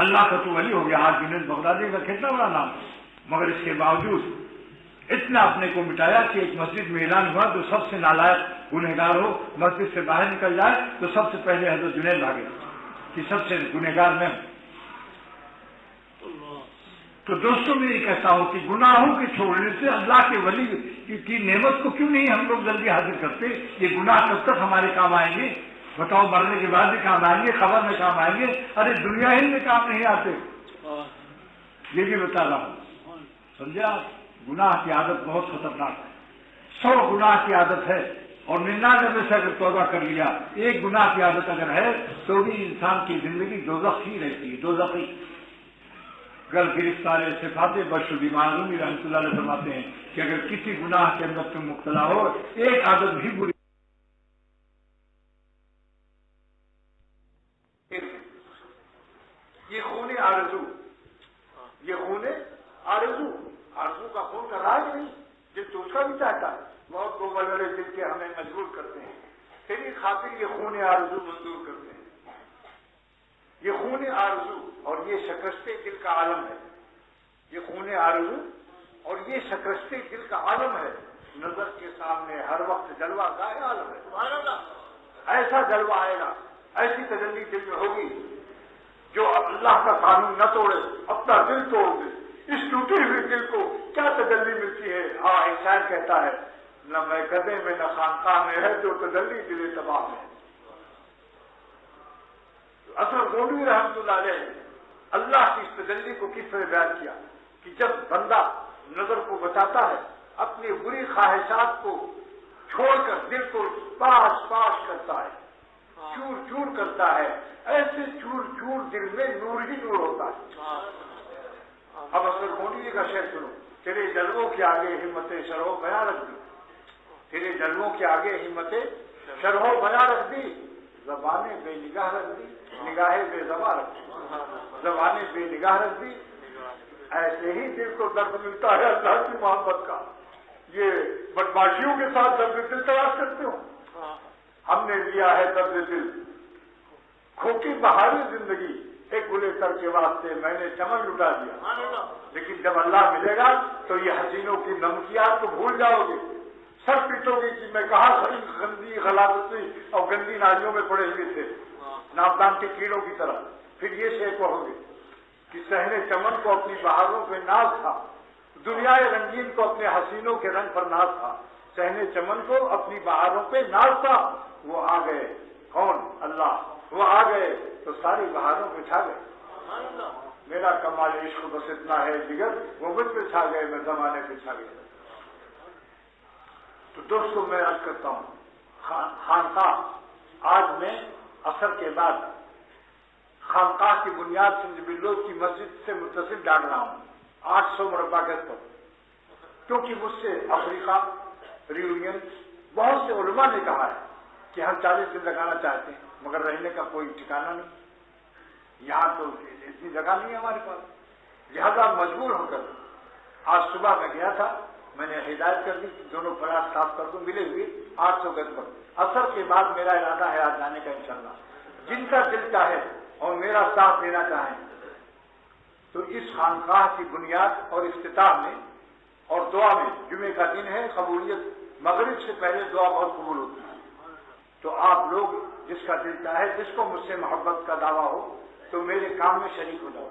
اللہ کا تو ولی ہو گیا. آج جنید بغدادی کا کتنا بڑا نام ہے، مگر اس کے باوجود اتنا اپنے کو مٹایا کہ ایک مسجد میں اعلان ہوا جو سب سے نالائق گنہگار ہو مسجد سے باہر نکل جائے تو سب سے پہلے حضرت جنید بھاگے کہ سب سے گنہگار میں ہوں. تو دوستوں میں یہ کہتا ہوں کہ گناہوں کے چھوڑنے سے اللہ کے ولی کی نعمت کو کیوں نہیں ہم لوگ جلدی حاصل کرتے؟ یہ گناہ کب تک ہمارے کام آئیں گے؟ بتاؤ، مرنے کے بعد بھی کام آئیں گے، خبر میں کام آئیں گے، ارے دنیا ہی میں کام نہیں آتے. یہ بھی بتا رہا ہوں، سمجھے آپ؟ گناہ کی عادت بہت خطرناک ہے. 100 گناہ کی عادت ہے اور 99 میں سے اگر توبہ کر لیا، ایک گناہ کی عادت اگر ہے تو بھی انسان کی زندگی دوزخ ہی رہتی ہے، دوزخی. گر گرفتار صفات بشر معلومی رحمۃ اللہ علیہ فرماتے ہیں کہ اگر کسی گناہ کے اندر تم مبتلا ہو، ایک عادت بھی بری، یہ خون آرزو، یہ خون آرزو کا خون کا راج نہیں، جس تو اس کا بھی چاہتا ہے. بہت کو بڑے دل کے ہمیں مجبور کرتے ہیں، تیری خاطر یہ خون آرزو منظور کرتے ہیں. یہ خون آرزو اور یہ شکست دل کا عالم ہے. یہ خون آرزو اور یہ شکست دل کا عالم ہے. نظر کے سامنے ہر وقت جلوہ کا عالم ہے. سبحان اللہ. ایسا جلوہ آئے گا، ایسی تجلی دل میں ہوگی جو اللہ کا قانون نہ توڑے، اپنا دل توڑ دے. اس ٹوٹے ہوئے دل کو کیا تجلی ملتی ہے؟ ہاں، ایک شاعر کہتا ہے، نہ میں گدے میں نہ خانقاہ میں ہے جو تجلی دل تباہ میں. اصل گونڈوی رحمۃ اللہ علیہ اللہ کی اس تجلی کو کس طرح بیان کیا کہ جب بندہ نظر کو بچاتا ہے، اپنی بری خواہشات کو چھوڑ کر دل کو پاش کرتا ہے، چور چور کرتا ہے، ایسے چور چور دل میں نور ہی نور ہوتا ہے. اب اصل گونڈوی کا شعر سنو، تیرے جلووں کے آگے ہمت شرح بیاں رکھ دی، تیرے جلووں کے آگے ہمت شرح بیاں رکھ دی، زبانیں بے نگاہ رکھ دی، نگاہیں بے زبان رکھ دی، زبانیں بے نگاہ رکھ دی. ایسے ہی دل کو درد ملتا ہے اللہ کی محبت کا. یہ بدماشیوں کے ساتھ درد دل تلاش کرتے ہو. ہم نے لیا ہے درد دل، کھوکی بہاری زندگی ایک گلے سر کے واسطے میں نے چمن لٹا دیا. لیکن جب اللہ ملے گا تو یہ حسینوں کی نمکیات کو بھول جاؤ گے، سر پیٹو گے کہ میں کہاں گندی غلاظتی اور گندی نالیوں میں پڑے ہوئے تھے، ناپدان کے کیڑوں کی طرح. پھر یہ شے کہو گے کہ صحن چمن کو اپنی بہاروں پہ ناز تھا، دنیا رنگین کو اپنے حسینوں کے رنگ پر ناز تھا، صحن چمن کو اپنی بہاروں پہ ناز تھا. وہ آ گئے، کون؟ اللہ. وہ آ گئے تو ساری بہاروں پہ چھا گئے. میرا کمال عشق بس اتنا ہے جگر، وہ مجھ پہ چھا گئے، میں زمانے پہ چھا گیا. تو دوستوں میں عرض کرتا ہوں، خانقاہ آج میں عصر کے بعد خانقاہ کی بنیاد سندھ بلوچ کی مسجد سے متصل ڈال رہا ہوں 800 مربع گز پر، کیونکہ مجھ سے افریقہ ریونین بہت سے علماء نے کہا ہے کہ ہم 40 دن لگانا چاہتے ہیں مگر رہنے کا کوئی ٹھکانہ نہیں، یہاں تو اتنی جگہ نہیں ہے ہمارے پاس. لہذا مجبور ہو کر آج صبح میں گیا تھا میں نے ہدایت کر دی کہ دونوں پلاٹ صاف کر دوں، ملے ہوئے 800 گز پر۔ اثر کے بعد میرا ارادہ ہے آج جانے کا انشاءاللہ۔ جن کا دل چاہے اور میرا ساتھ دینا چاہیں تو اس خانقاہ کی بنیاد اور افتتاح میں اور دعا میں، جمعے کا دن ہے، قبولیت مغرب سے پہلے دعا بہت قبول ہوتی ہے، تو آپ لوگ جس کا دل چاہے، جس کو مجھ سے محبت کا دعویٰ ہو تو میرے کام میں شریک ہو جاؤ۔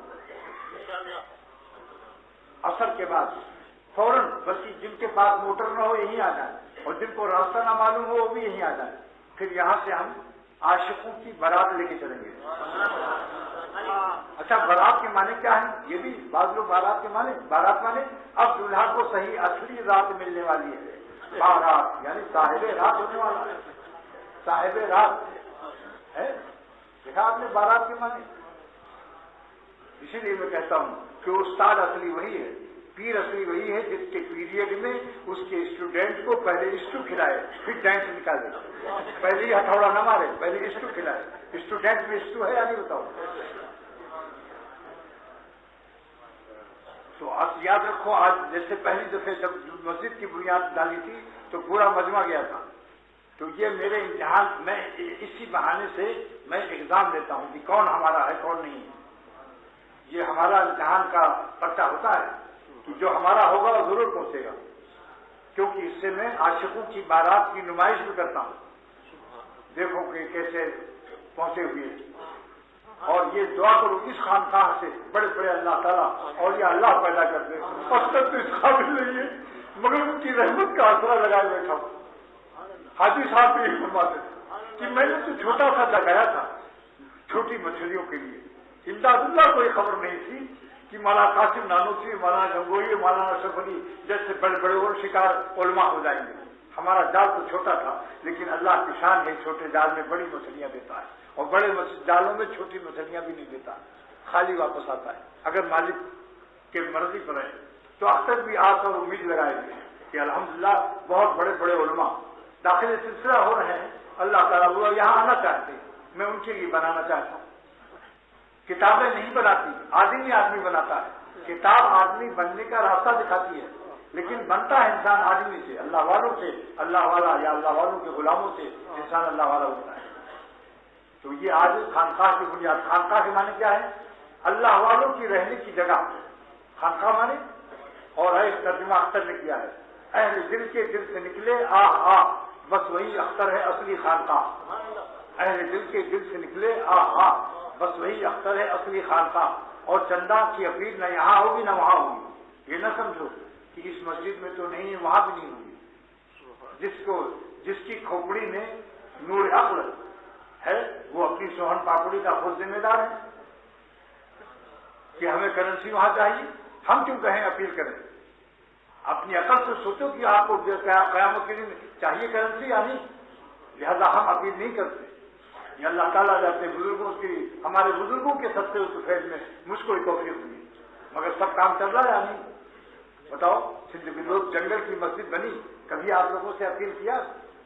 اثر کے بعد فوراً، بلکہ جن کے پاس موٹر نہ ہو یہیں آ جائیں، اور جن کو راستہ نہ معلوم ہو وہ بھی یہیں آ جائیں، پھر یہاں سے ہم عاشقوں کی بارات لے کے چلیں گے۔ اچھا، بارات کے معنی کیا ہے؟ یہ بھی بعض لوگ بارات کے معنی، بارات معنی اب دلہا کو صحیح اصلی رات ملنے والی ہے، بارات یعنی صاحب رات ہونے والا ہے، صاحب رات ہے۔ دیکھا آپ نے بارات کے معنی؟ اسی لیے میں کہتا ہوں کہ استاد اصلی وہی ہے، پیر اصلی وہی ہے جس کے پیریڈ میں اس کے اسٹوڈنٹ کو پہلے اسٹو کھلائے پھر ڈینس نکالے، پہلے ہی ہتھوڑا نہ مارے، پہلے اسٹو کھلائے۔ اسٹوڈنٹ میں اسٹو ہے یا نہیں بتاؤ؟ تو آپ یاد رکھو، آج جیسے پہلی دفعہ جب مسجد کی بنیاد ڈالی تھی تو پورا مجمع گیا تھا، تو یہ میرے امتحان، میں اسی بہانے سے میں ایگزام دیتا ہوں کہ کون ہمارا ہے کون نہیں ہے۔ یہ ہمارا امتحان کا پرچہ ہوتا ہے کہ جو ہمارا ہوگا وہ ضرور پہنچے گا، کیونکہ اس سے میں عاشقوں کی بارات کی نمائش بھی کرتا ہوں، دیکھو کہ کیسے پہنچے ہوئے۔ اور یہ دعا کرو اس خانقاہ سے بڑے بڑے اللہ تعالیٰ اور یہ اللہ پیدا کر دے۔ اب تک تو اس قابل نہیں ہے مگر ان کی رحمت کا آسرا لگائے بیٹھا ہوں۔ حاجی صاحب بھی یہی فرماتے تھے کہ میں نے تو چھوٹا سا جگایا تھا چھوٹی مچھلیوں کے لیے، امداد اللہ کو یہ خبر نہیں تھی کہ مولانا قاسم نانوتوی، مولانا گنگوئی، مولانا اشرف علی جیسے بڑے بڑے اور شکار علماء ہو جائیں گے۔ ہمارا جال تو چھوٹا تھا، لیکن اللہ کی شان ہے، چھوٹے جال میں بڑی مچھلیاں دیتا ہے اور بڑے جالوں میں چھوٹی مچھلیاں بھی نہیں دیتا، خالی واپس آتا ہے اگر مالک کے مرضی پر ہے۔ تو اختر بھی آ کر امید لگائے گی کہ الحمدللہ بہت بڑے بڑے علماء داخل سلسلہ ہو رہے ہیں، اللہ تعالیٰ وہ یہاں آنا چاہتے ہیں، میں ان کے لیے بنانا چاہتا ہوں۔ کتابیں نہیں بناتی، آدمی بناتا ہے۔ کتاب آدمی بننے کا راستہ دکھاتی ہے، لیکن بنتا ہے انسان آدمی سے، اللہ والوں سے، اللہ والا یا اللہ والوں کے غلاموں سے انسان اللہ والا ہوتا ہے۔ تو یہ آج خانقاہ کی بنیاد، خانقاہ کے معنی کیا ہے؟ اللہ والوں کی رہنے کی جگہ، خانقاہ معنی، اور ایک ترجمہ اختر نے کیا ہے، اہل دل کے دل سے نکلے آہ آہ، بس وہی اختر ہے اصلی خانقاہ۔ اہل دل کے دل سے نکلے آہ آہ، بس وہی اختر ہے اصلی خانقاہ۔ اور چندہ کی اپیل نہ یہاں ہوگی نہ وہاں ہوگی، یہ نہ سمجھو کہ اس مسجد میں تو نہیں ہے وہاں بھی نہیں ہوگی۔ جس کی کھوپڑی میں نور عقل ہے وہ اپنی سوہن پاپڑی کا خود ذمہ دار ہے کہ ہمیں کرنسی وہاں چاہیے، ہم کیوں کہیں اپیل کریں؟ اپنی عقل سے سوچو کہ آپ کو قیامت کے دن چاہیے کرنسی یا نہیں، لہذا ہم اپیل نہیں کرتے۔ یہ اللہ تعالیٰ نے اپنے بزرگوں کی، ہمارے بزرگوں کے سب سے فیض میں مجھ کو توفیق دی، مگر سب کام چل رہا ہے یا نہیں؟ بتاؤ، سندھ لوگ جنگل کی مسجد بنی، کبھی آپ لوگوں سے اپیل کیا؟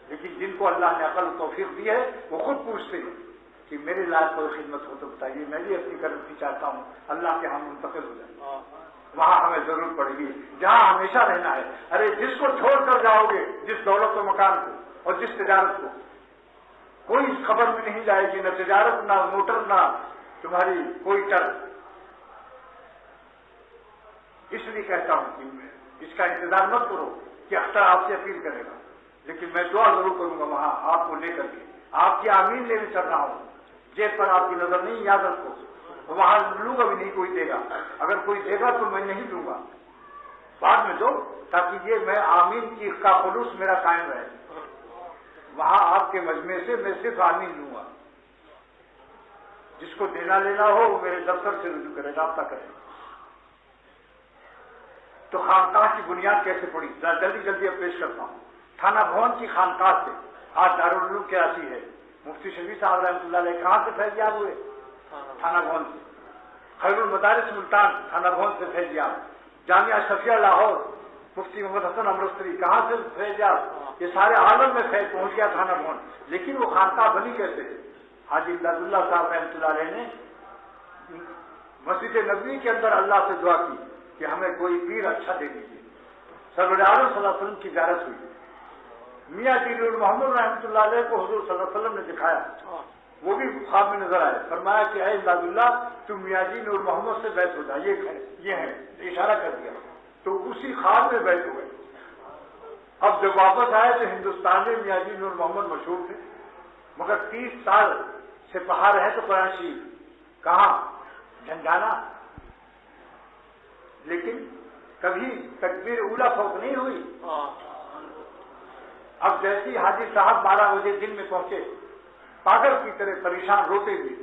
لیکن جن کو اللہ نے عقل و توفیق دی ہے وہ خود پوچھتے ہیں کہ میرے لائق کوئی خدمت ہو تو بتائیے، میں بھی اپنی کرنسی چاہتا ہوں، اللہ کے ہم منتقل ہو جائیں، وہاں ہمیں ضرورت پڑے گی جہاں ہمیشہ رہنا ہے۔ ارے جس کو چھوڑ کر جاؤ گے، جس دولت و مکان کو اور جس تجارت کو، کوئی خبر میں نہیں جائے گی، نہ تجارت نہ موٹر نہ تمہاری کوئی ٹر۔ اس لیے کہتا ہوں کہ اس کا انتظار مت کرو کہ اختر آپ سے اپیل کرے گا، لیکن میں دعا ضرور کروں گا وہاں آپ کو لے کر کے، آپ کی آمین لینے چل رہا ہوں، جیب پر آپ کی نظر نہیں، یاد رکھو وہاں لوں گا بھی نہیں کوئی دے گا، اگر کوئی دے گا تو میں نہیں دوں گا، بعد میں دو، تاکہ یہ میں آمین کی کا خلوص میرا قائم رہے۔ وہاں آپ کے مجمع سے میں صرف آمین لوں گا، جس کو دینا لینا ہو وہ میرے دفتر سے رجوع کرے، رابطہ کرے۔ تو خانقاہ کی بنیاد کیسے پڑی؟ جلدی جلدی اب پیش کرتا ہوں۔ تھانہ بھون کی خانقاہ سے آج دارالعلوم کراچی ہے، مفتی شفیع صاحب رحمۃ اللہ علیہ کہاں سے فیضیاب ہوئے؟ تھانہ بھون سے۔ خیر المدارس ملتان تھانہ بھون سے فیضیاب۔ جامعہ شفیع لاہور مفتی محمد حسن امرستری کہاں سے فیضیاب؟ یہ سارے عالم میں فیض پہنچ گیا تھانہ بھون، لیکن وہ خانقاہ بنی کیسے؟ حاجی امداد اللہ صاحب رحمۃ اللہ علیہ نے مسجد نبوی کے اندر اللہ سے دعا کی کہ ہمیں کوئی پیر اچھا دے دیجیے، سرور عالم صلی اللہ علیہ وسلم کی زیارت ہوئی. میاں جی نور محمد رحمۃ اللہ علیہ کو حضور صلی اللہ علیہ وسلم نے دکھایا, وہ بھی خواب میں نظر آئے. فرمایا کہ اے امداد اللہ تم میاں جی نور محمد سے بیعت ہو جا, یہ ہے, اشارہ کر دیا. تو اسی خواب میں بیعت ہوئے. اب جب واپس آئے تو ہندوستان میں میاں جی نور محمد مشہور تھے, مگر 30 سال سے پڑھا رہے تو قرآن شریف کہاں جھنجھانا, لیکن کبھی تکبیر اولا فوت نہیں ہوئی. اب جیسی حاجی صاحب 12 بجے دن میں پہنچے, پاگل کی طرح پریشان روتے ہوئے,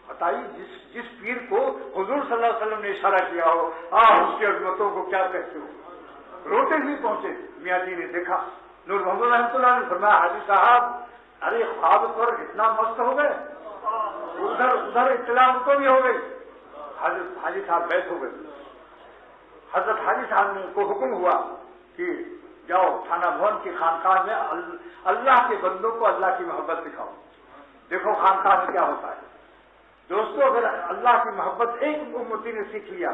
بتائیے جس پیر کو حضور صلی اللہ علیہ وسلم نے اشارہ کیا ہو, اس کی عظمتوں کو کیا کہتے ہو, روتے ہوئے پہنچے. میاں جی نے دیکھا, نور محمد رحمۃ اللہ نے فرمایا حاجی صاحب ارے خواب پر اتنا مست ہو گئے, ادھر اطلاع ان کو بھی ہو گئی. حاجی صاحب بیٹھ ہو گئے. حضرت حاجی صاحب نے کو حکم ہوا کہ جاؤ تھانہ بھون کی خانقاہ میں اللہ کے بندوں کو اللہ کی محبت دکھاؤ. دیکھو خانقاہ میں کیا ہوتا ہے. دوستو اگر اللہ کی محبت ایک امتی نے سیکھ لیا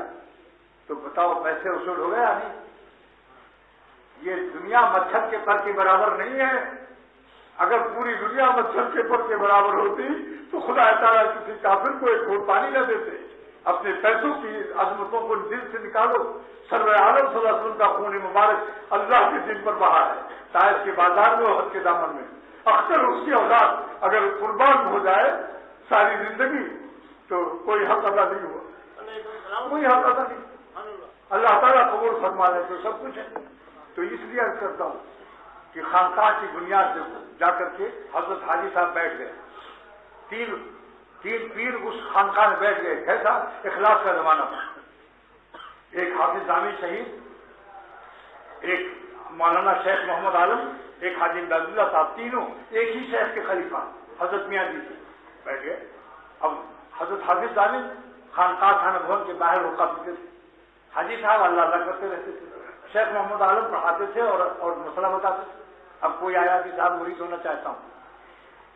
تو بتاؤ پیسے وصول ہو گیا نہیں. یہ دنیا مچھر کے پر کے برابر نہیں ہے. اگر پوری دنیا مچھر کے پر کے برابر ہوتی تو خدا تعالیٰ کسی کافر کو ایک گھونٹ پانی نہ دیتے. اپنے پیسوں کی عظمتوں کو دل سے نکالو. سرور عالم صلی اللہ علیہ وسلم کا خون مبارک اللہ کے دل پر بہا ہے. طائف کے بازار میں, عہد کے دامن میں. اکثر اس کی اولاد اگر قربان ہو جائے ساری زندگی تو کوئی حق ادا نہیں ہوا, کوئی حق ادا نہیں. اللہ تعالیٰ قبول فرما لے تو سب کچھ ہے. تو اس لیے عرض کرتا ہوں کہ خانقاہ کی بنیاد سے جا کر کے حضرت حاجی صاحب بیٹھ گئے. تین پیر اس خانقاہ میں بیٹھ گئے. کیسا اخلاص کا زمانہ. ایک حافظ جامی شہید, ایک مولانا شیخ محمد عالم, ایک حاجی امداد اللہ صاحب, تینوں ایک ہی شیخ کے خلیفہ حضرت میاں جی سے بیٹھ گئے. اب حضرت حافظ جامی خانقاہ تھانہ بھون کے باہر ہوکا پیتے تھے. حاجی صاحب اللہ اللہ کرتے رہتے تھے. شیخ محمد عالم پڑھاتے تھے اور مسئلہ بتاتے تھے. اب کوئی آیا کہ صاحب مرید ہونا چاہتا ہوں.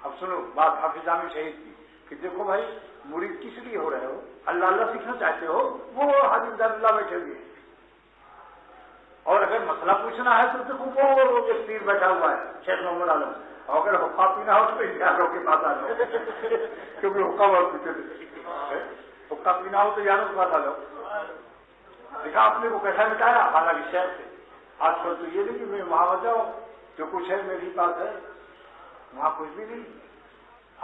اب سنو بات حافظ جامی شہید کی کہ دیکھو بھائی مرید کس لیے ہو رہے ہو, اللہ اللہ سیکھنا چاہتے ہو, وہ حاجی امداد اللہ بیٹھے ہوئے. اور اگر مسئلہ پوچھنا ہے تو دیکھو وہ ایک پیر بیٹھا ہوا ہے شیخ محمد عالم. اور اگر حقہ پینا ہو تو یاروں کے پاس آ جاؤ, کیونکہ حقہ بہت پیتے تھے. حقہ پینا ہو تو یاروں کے پاس آ جاؤ. دیکھا آپ نے وہ کیسا مٹایا, حالانکہ شہر سے. آج کل تو یہ نہیں کہ میں وہاں جاؤ جو کچھ ہے میری پاس ہے, وہاں کچھ بھی نہیں.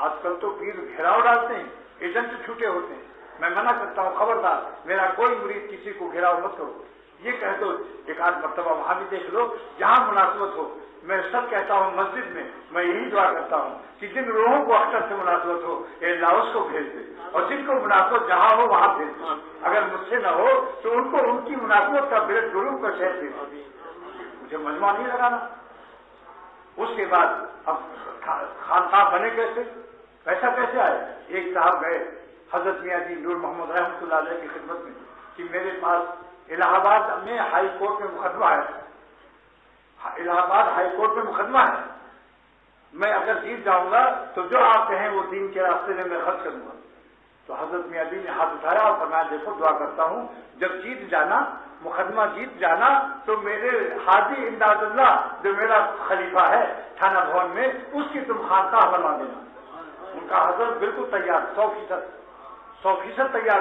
آج کل تو پیر گھیراؤ ڈالتے ہیں, ایجنٹ چھوٹے ہوتے ہیں. میں منع کرتا ہوں خبردار میرا کوئی مرید کسی کو گھیراؤ مت کرو. یہ کہہ دو ایک آدھ مرتبہ وہاں بھی دیکھ لو جہاں مناسبت ہو. میں سب کہتا ہوں مسجد میں میں یہی دعا کرتا ہوں کہ جن روحوں کو اختر سے مناسبت ہو اے اللہ اس کو بھیج دے, اور جن کو مناسبت جہاں ہو وہاں بھیج دے. اگر مجھ سے نہ ہو تو ان کو ان کی مناسبت کا بلٹ ضرور کا شہر دے. مجھے مجموعہ نہیں لگانا. اس کے بعد اب خانقاہ بنے کیسے, پیسہ کیسے آئے. ایک صاحب گئے حضرت میاں جی نور محمد رحمۃ اللہ علیہ کی خدمت میں کہ میرے پاس الہ آباد میں ہائی کورٹ میں مقدمہ ہے, الہ آباد ہائی کورٹ میں مقدمہ ہے. میں اگر جیت جاؤں گا تو جو آپ کہیں وہ دین کے راستے میں خرچ کروں گا. تو حضرت میاں جی نے ہاتھ اٹھایا اور فرمایا دیکھو دعا کرتا ہوں جب جیت جانا, مقدمہ جیت جانا, تو میرے حاجی امداد اللہ جو میرا خلیفہ ہے تھانہ بھون میں اس کی تم خانقاہ بنوا دینا. ان کا حضرت بالکل تیار, 100% تیار,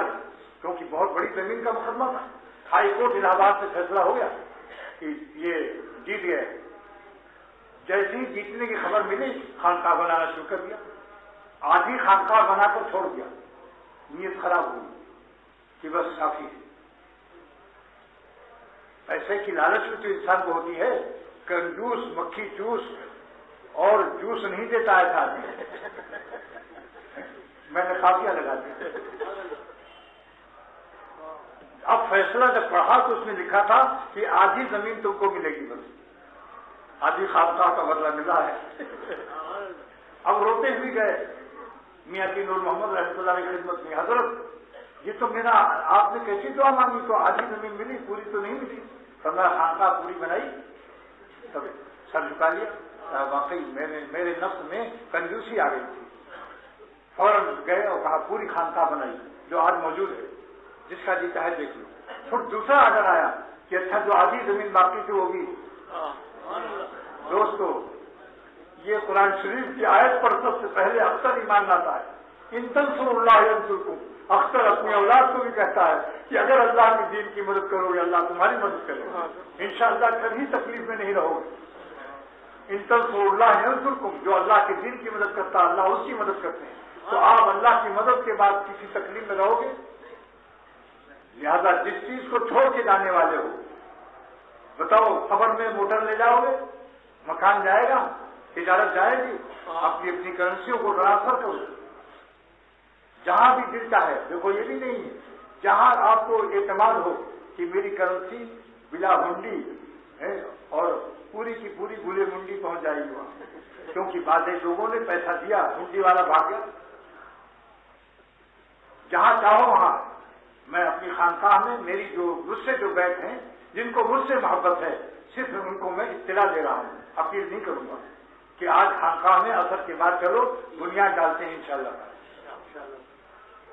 کیونکہ بہت بڑی زمین کا مقدمہ تھا. ہائی کورٹ الہ آباد سے فیصلہ ہو گیا کہ یہ جیت گئے. جیسے ہی جیتنے کی خبر ملی خانقاہ بنانا شروع کر دیا. آدھی خانقاہ بنا کر چھوڑ دیا. نیت خراب ہوئی کہ بس کافی ہے. پیسے کی لالچ میں تو انسان کو ہوتی ہے. کنجوس مکھی چوس اور جوس نہیں دیتا ہے تھا. میں نے قافیہ لگا دیا. اب فیصلہ جب پڑھا تو اس نے لکھا تھا کہ آدھی زمین تم کو ملے گی, بس آدھی خانقاہ کا بدلہ ملا ہے. اب روتے ہوئے گئے میاں جی نور محمد رحمۃ اللہ کی خدمت میں, حضرت یہ تو میرا آپ نے کیسی دعا مانگی تو آدھی زمین ملی, پوری تو نہیں ملی. فرمایا خانقاہ پوری بنائی, تب سر جھکا لیا. واقعی میرے نفس میں کنجوسی آ گئی تھی. فوراً گئے اور کہا پوری خانقاہ بنائی جو آج موجود ہے, جس کا جی چاہے دیکھ لو. پھر دوسرا آرڈر آیا کہ اچھا جو آدھی زمین باقی تھی وہ بھی. دوستو یہ قرآن شریف کی آیت پر سب سے پہلے اختر ایمان لاتا ہے. ان تنصروا اللہ ینصرکم. اختر اپنی اولاد کو بھی کہتا ہے کہ اگر اللہ کے دین کی مدد کرو گے اللہ تمہاری مدد کرے گا. انشاءاللہ کبھی تکلیف میں نہیں رہو گے. ان تنصروا اللہ ینصرکم. جو اللہ کے دین کی مدد کرتا ہے اللہ اس کی مدد کرتے ہیں. تو آپ اللہ کی مدد کے بعد کسی تکلیف میں رہو گے. لہذا جس چیز کو چھوڑ کے جانے والے ہو, بتاؤ قبر میں موٹر لے جاؤ گے, مکان جائے گا, تجارت جائے گی, اپنی اپنی کرنسیوں کو ٹرانسفر کرو جہاں بھی دل چاہے. دیکھو یہ بھی نہیں ہے, جہاں آپ کو اعتماد ہو کہ میری کرنسی بلا ہنڈی ہے اور پوری کی پوری گلے منڈی پہنچ جائے گی وہاں, کیونکہ بعض لوگوں نے پیسہ دیا, ہنڈی والا بھاگ گیا. جہاں چاہو وہاں. میں اپنی خانقاہ میں میری مجھ سے جو بیٹھ ہیں جن کو مجھ سے محبت ہے صرف ان کو میں اطلاع دے رہا ہوں, اپیل نہیں کروں گا کہ آج خانقاہ میں اثر کے بعد چلو بنیاد ڈالتے ہیں انشاءاللہ.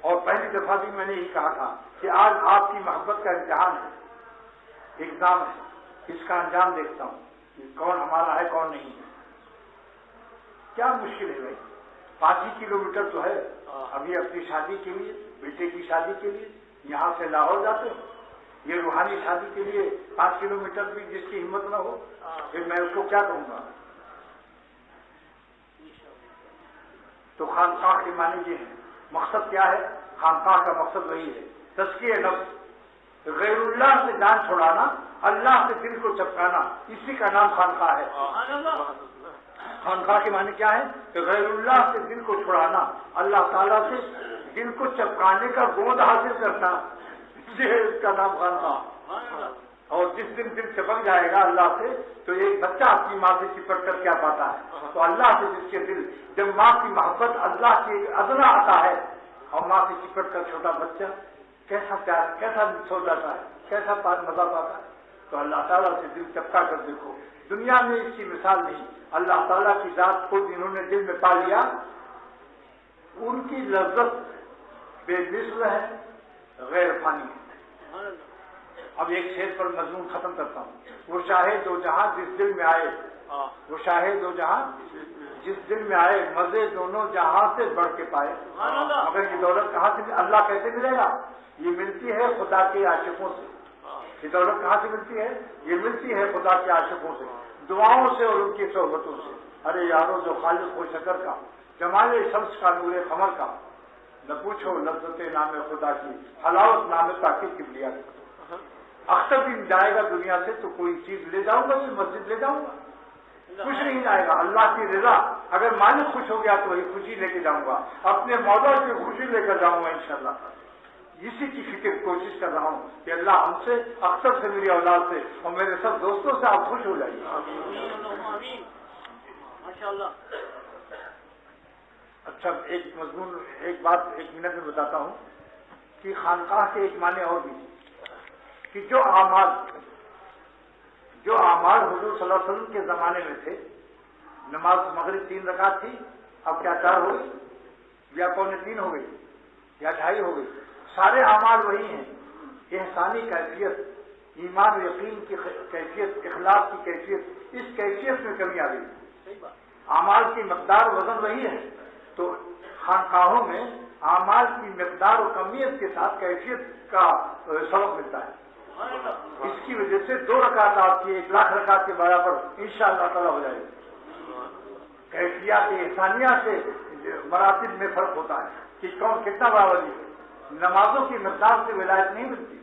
اور پہلی دفعہ بھی میں نے یہی کہا تھا کہ آج آپ کی محبت کا امتحان ہے, ایگزام ہے, اس کا انجام دیکھتا ہوں کہ کون ہمارا ہے کون نہیں ہے. کیا مشکل ہے بھائی, 5 کلومیٹر تو ہے. ابھی اپنی شادی کے لیے, بیٹے کی شادی کے لیے یہاں سے لاہور جاتے ہو. یہ روحانی شادی کے لیے 5 کلومیٹر بھی جس کی ہمت نہ ہو پھر میں اس کو کیا کہوں گا. تو خانقاہ کے معنی یہ ہے. مقصد کیا ہے؟ خانقاہ کا مقصد وہی ہے, تزکیہ نفس. غیر اللہ سے جان چھڑانا, اللہ سے دل کو چپکانا, اسی کا نام خانقاہ ہے. خانقاہ کے معنی کیا ہے کہ غیر اللہ سے دل کو چھڑانا, اللہ تعالیٰ سے دل کو چپکانے کا گود حاصل کرنا, یہ ہے اس کا نام خانقاہ. اور جس دن دل چپک جائے گا اللہ سے تو ایک بچہ اپنی ماں سے چپٹ کر کیا پاتا ہے. تو اللہ سے جس کے دل, جب ماں کی محبت اللہ کے ادنا آتا ہے اور ماں سے چپٹ کر چھوٹا بچہ کیسا پیار, کیسا سو جاتا ہے, کیسا مزہ پاتا ہے. تو اللہ تعالیٰ سے دل چپکا کر دیکھو. دنیا میں اس کی مثال نہیں. اللہ تعالیٰ کی ذات کو جنہوں نے دل میں پا لیا ان کی لذت بے مثل ہے, غیر فانی ہے. اب ایک شعر پر مضمون ختم کرتا ہوں. وہ شاہ دو جہاں جس دل میں آئے, وہ شاہ دو جہاں جس دل میں آئے, مزے دونوں جہاں سے بڑھ کے پائے. مگر یہ دولت کہاں سے, اللہ کیسے ملے گا؟ یہ ملتی ہے خدا کے عاشقوں سے. یہ دولت کہاں سے ملتی ہے؟ یہ ملتی ہے خدا کے عاشقوں سے, دعاؤں سے اور ان کی صحبتوں سے. ارے یارو جو خالق و شکر کا, جمال شمس کا, نور قمر کا, نہ پوچھو لذت نام خدا کی, حلاوت نام تاکید کی بلیا. اختر دن جائے گا دنیا سے تو کوئی چیز لے جاؤں گا, یہ مسجد لے جاؤں گا, کچھ نہیں جائے گا. اللہ کی رضا, اگر مالک خوش ہو گیا تو وہی خوشی لے کے جاؤں گا, اپنے مولا کی خوشی لے کر جاؤں گا انشاءاللہ. اسی کی فکر کوشش کر رہا ہوں کہ اللہ ہم سے, اختر سے, میری اولاد سے اور میرے سب دوستوں سے آپ خوش ہو جائیے. اچھا ایک مضمون, ایک بات 1 منٹ میں بتاتا ہوں کہ خانقاہ کے ایک معنی اور بھی کہ جو اعمال حضور صلی اللہ علیہ وسلم کے زمانے میں تھے, نماز مغرب 3 رکعت تھی, اب کیا 4 ہو گئی, یا 2.75 ہو گئی, یا 2.5 ہو گئی. سارے اعمال وہی ہیں. احسانی کیفیت, ایمان و یقین کی کیفیت, اخلاق کی کیفیت, اس کیفیت میں کمی آ گئی. اعمال کی مقدار وزن وہی ہے. تو خانقاہوں میں اعمال کی مقدار و کمیت کے ساتھ کیفیت کا سبق ملتا ہے. اس کی وجہ سے 2 رکعت آپ کی 1 لاکھ رکعت کے برابر انشاءاللہ تعالیٰ ہو جائے گی. کیفیات احسانیہ سے مراتب میں فرق ہوتا ہے کہ کون کتنا بڑا ولی ہے. نمازوں کی مقدار سے ولایت نہیں ملتی,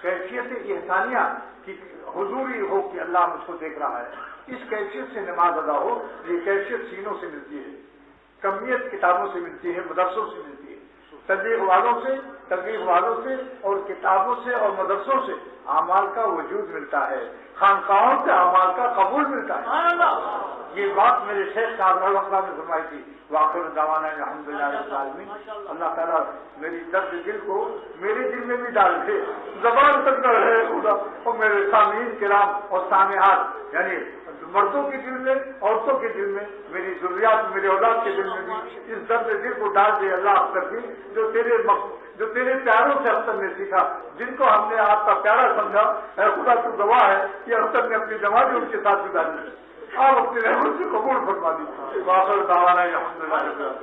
کیفیت احسانیہ کی حضوری ہو کہ اللہ مجھ کو دیکھ رہا ہے, اس کیفیت سے نماز ادا ہو. یہ کیفیت سینوں سے ملتی ہے, کمیت کتابوں سے ملتی ہے, مدرسوں سے ملتی ہے, تبلیغ والوں سے اور کتابوں سے اور مدرسوں سے اعمال کا وجود ملتا ہے. خانقاہوں سے اعمال کا قبول ملتا ہے. یہ بات میرے شیخ صاحب نے فرمائی تھی. واخر دعوانا الحمدللہ رب العالمین. اللہ تعالیٰ میری درد دل کو میرے دل میں بھی ڈال دے, زبان تک نہ رہے خدا, اور میرے سامعین کرام اور سامعات یعنی مردوں کے دل میں, عورتوں کے دل میں, میری ضروریات, میرے اولاد کے دل میں بھی اس درد دل کو ڈال دے اللہ اختر کی, جو تیرے جو تیرے پیاروں سے اختر نے سیکھا، جن کو ہم نے آپ کا پیارا سمجھا، اے خدا تو گواہ ہے کہ اختر نے اپنی نماز ان کے ساتھ گزاری، آپ اپنی رحمت سے قبول فرما دی۔ واخر دعوانا الحمدللہ۔